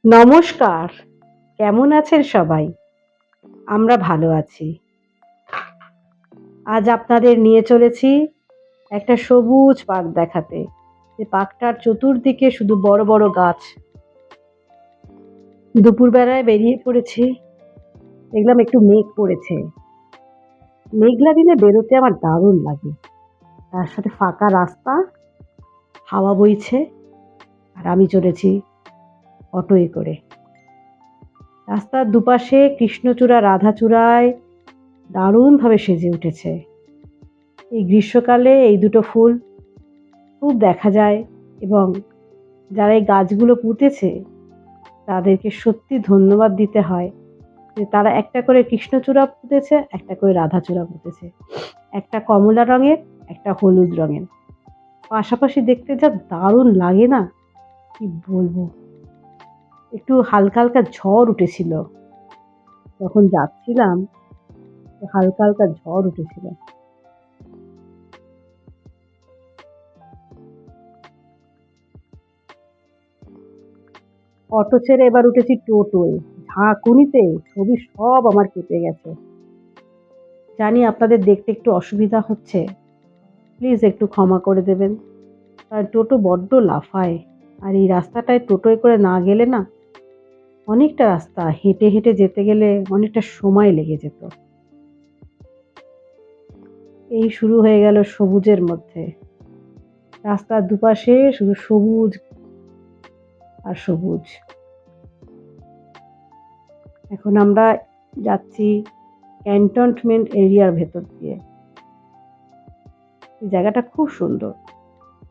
নমস্কার। কেমন আছেন সবাই? আমরা ভালো আছি। আজ আপনাদের নিয়ে চলেছি একটা সবুজ পার্ক দেখাতে। যে পার্কটার চতুর্দিকে শুধু বড়, বড় গাছ। দুপুরবেলায় বেরিয়ে পড়েছি। দেখলাম একটু মেঘ পড়েছে। মেঘলা দিনে বেরোতে আমার দারুণ লাগে। তার সাথে ফাঁকা রাস্তা, হাওয়া বইছে আর আমি চলেছি অটোয় করে। রাস্তার দুপাশে কৃষ্ণচূড়া, রাধাচূড়ায় দারুণভাবে সেজে উঠেছে। এই গ্রীষ্মকালে এই দুটো ফুল খুব দেখা যায় এবং যারা এই গাছগুলো পুঁতেছে তাদেরকে সত্যি ধন্যবাদ দিতে হয় যে তারা একটা করে কৃষ্ণচূড়া পুঁতেছে, একটা করে রাধাচূড়া পুঁতেছে। একটা কমলা রঙের, একটা হলুদ রঙের। পাশাপাশি দেখতে যা দারুণ লাগে না, কি বলবো। একটু হালকা, হালকা ঝড় উঠেছিল। যখন যাচ্ছিলাম হালকা, হালকা ঝড় উঠেছিল। অটো ছেড়ে এবার উঠেছি টোটোয়। ঝাঁকুনিতে ছবি সব আমার কেটে গেছে। জানি আপনাদের দেখতে একটু অসুবিধা হচ্ছে। প্লিজ একটু ক্ষমা করে দেবেন। আর টোটো বড্ড লাফায়। আর এই রাস্তাটায় টোটোয় করে না গেলে না, অনেকটা রাস্তা হেঁটে, হেঁটে যেতে গেলে অনেকটা সময় লেগে যেত। এই শুরু হয়ে গেল সবুজের মধ্যে। রাস্তার দুপাশে শুধু সবুজ আর সবুজ। এখন আমরা যাচ্ছি ক্যান্টনমেন্ট এরিয়ার ভেতর দিয়ে। এই জায়গাটা খুব সুন্দর।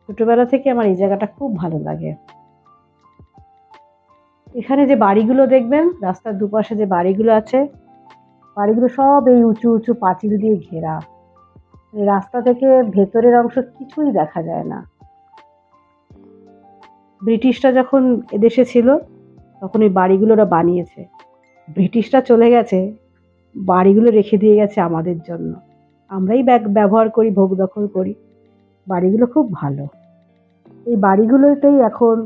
ছোটবেলা থেকে আমার এই জায়গাটা খুব ভালো লাগে। এখানে যে বাড়িগুলো দেখবেন, রাস্তার দুপাশে যে বাড়িগুলো আছে, বাড়িগুলো সব এই উঁচু, উঁচু পাঁচিল দিয়ে ঘেরা। রাস্তা থেকে ভেতরের অংশ কিছুই দেখা যায় না। ব্রিটিশরা যখন এদেশে ছিল তখন এই বাড়িগুলো ওরা বানিয়েছে। ব্রিটিশরা চলে গেছে, বাড়িগুলো রেখে দিয়ে গেছে আমাদের জন্য। আমরাই ব্যবহার করি, ভোগ দখল করি। বাড়িগুলো খুব ভালো। এই বাড়িগুলোতেই এখন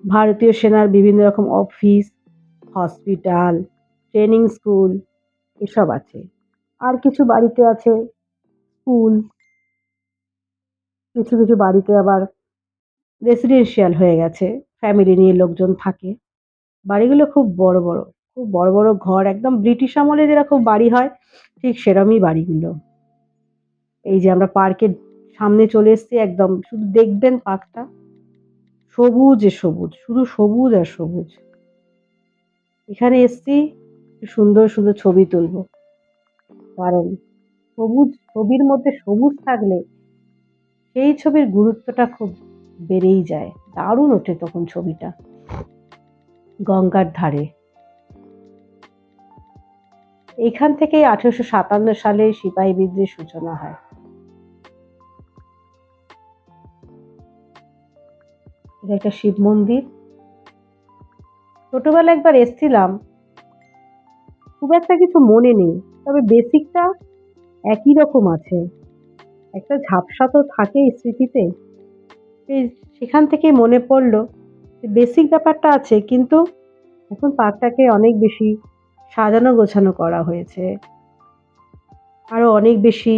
ভারতীয় সেনার বিভিন্ন রকম অফিস, হসপিটাল, ট্রেনিং স্কুল এসব আছে। আর কিছু বাড়িতে আছে স্কুল, কিছু, কিছু বাড়িতে আবার রেসিডেন্সিয়াল হয়ে গেছে। ফ্যামিলি নিয়ে লোকজন থাকে। বাড়িগুলো খুব বড়, বড়। খুব বড়, বড় ঘর, একদম ব্রিটিশ আমলে যেরকম বাড়ি হয় ঠিক সেরমই বাড়িগুলো। এই যে আমরা পার্কের সামনে চলে এসেছি, একদম শুধু দেখবেন পার্কটা সবুজে সবুজ, শুধু সবুজ আর সবুজ। এখানে এসেছি সুন্দর, সুন্দর ছবি তুলবো। কারণ সবুজ ছবির মধ্যে সবুজ থাকলে সেই ছবির গুরুত্বটা খুব বেড়েই যায়। দারুণ ওঠে তখন ছবিটা। গঙ্গার ধারে। এখান থেকেই 1857 সালে সিপাহী বিদ্রোহের সূচনা হয়। এটা একটা শিব মন্দির। ছোটবেলায় একবার এসছিলাম, খুব একটা কিছু মনে নেই, তবে বেসিকটা একই রকম আছে। একটা ঝাপসা তো থাকেই স্মৃতিতে। এই সেখান থেকেই মনে পড়লো যে বেসিক ব্যাপারটা আছে, কিন্তু এখন পার্কটাকে অনেক বেশি সাজানো গোছানো করা হয়েছে। আরো অনেক বেশি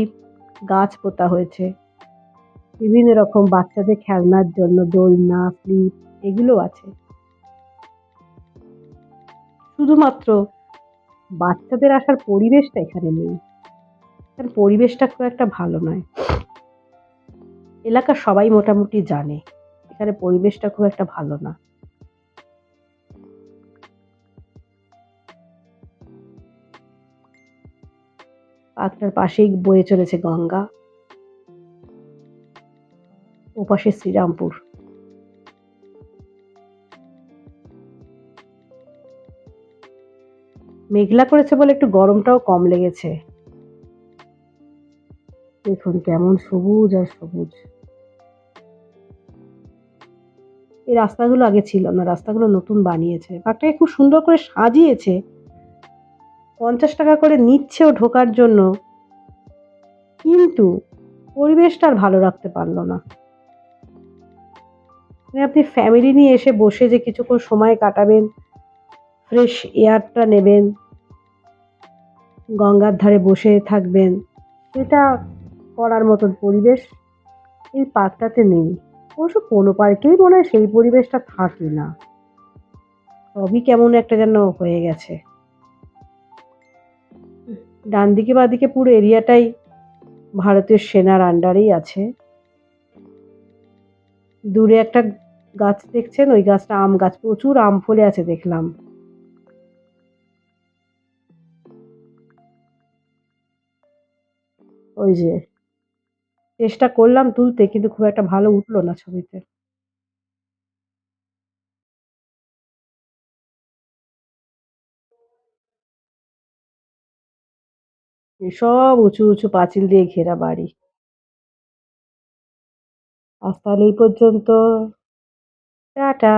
গাছ পোতা হয়েছে। বিভিন্ন রকম বাচ্চাদের খেলনার জন্য দোলনা, স্লিপ এগুলো আছে। শুধুমাত্র বাচ্চাদের আসার পরিবেশটা এখানে নেই। কারণ পরিবেশটা খুব একটা ভালো নয়। এলাকার সবাই মোটামুটি জানে এখানে পরিবেশটা খুব একটা ভালো না। পার্কটার পাশেই বয়ে চলেছে গঙ্গা, ওপাশে শ্রীরামপুর। মেঘলা করেছে বলে একটু গরমটাও কম লেগেছে। দেখুন কেমন সবুজ আর সবুজ। এই রাস্তাগুলো আগে ছিল না, রাস্তাগুলো নতুন বানিয়েছে। পার্কটাকে খুব সুন্দর করে সাজিয়েছে। 50 টাকা করে নিচ্ছেও ঢোকার জন্য, কিন্তু পরিবেশটা আর ভালো রাখতে পারলো না। মানে আপনি ফ্যামিলি নিয়ে এসে বসে যে কিছুক্ষণ সময় কাটাবেন, ফ্রেশ এয়ারটা নেবেন, গঙ্গার ধারে বসে থাকবেন, সেটা করার মতন পরিবেশ এই পার্কটাতে নেই। অবশ্য কোনো পার্কেই মনে হয় সেই পরিবেশটা থাকে না। সবই কেমন একটা যেন হয়ে গেছে। ডানদিকে বাঁদিকে পুরো এরিয়াটাই ভারতীয় সেনার আন্ডারেই আছে। দূরে একটা গাছ দেখছেন? ওই গাছটা আম গাছ। প্রচুর আম ফলে আছে দেখলাম। ওই যে চেষ্টা করলাম তুলতে কিন্তু খুব একটা ভালো উঠল না ছবিতে। সব উঁচু, উঁচু পাঁচিল দিয়ে ঘেরা বাড়ি। আজ তাহলে এই পর্যন্ত। টাটা।